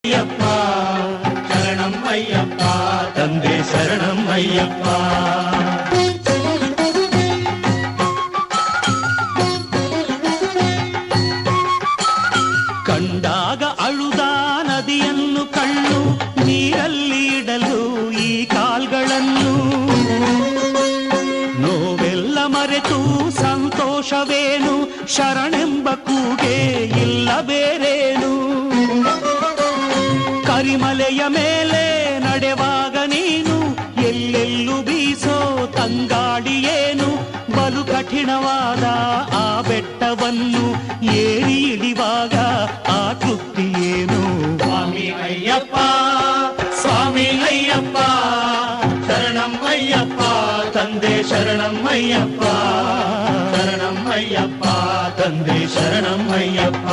ஐயப்பா சரணம் ஐயப்பா தந்தே சரணம் ஐயப்பா. ಕಂಡಾಗ ಅಳುದ ನದಿಯನ್ನು ಕಣ್ಣು ನೀರಲ್ಲಿ ಇಡಲು ಈ ಕಾಲ್ಗಳನ್ನು ನೋವೆಲ್ಲ ಮರೆತು ಸಂತೋಷವೇನು ಶರಣೆಂಬ ಕೂಗೆ ಇಲ್ಲ ಬೇರೇನು. ಕರಿಮಲೆಯ ಮೇಲೆ ನಡೆವಾಗ ನೀನು ಎಲ್ಲೆಲ್ಲೂ ಬೀಸೋ ತಂಗಾಡಿಯೇನು ಬಲು ಕಠಿಣವಾದ ಆ ಬೆಟ್ಟವನ್ನು ಏರಿ ಇಳಿವಾಗ ಆ ತೃಪ್ತಿಯೇನು. ಸ್ವಾಮಿ ಅಯ್ಯಪ್ಪ ಸ್ವಾಮಿ ಅಯ್ಯಪ್ಪ ಶರಣಂ ಅಯ್ಯಪ್ಪ ತಂದೆ ಶರಣಂ ಅಯ್ಯಪ್ಪ ಶರಣಂ ಅಯ್ಯಪ್ಪ ತಂದೆ ಶರಣಂ ಅಯ್ಯಪ್ಪ.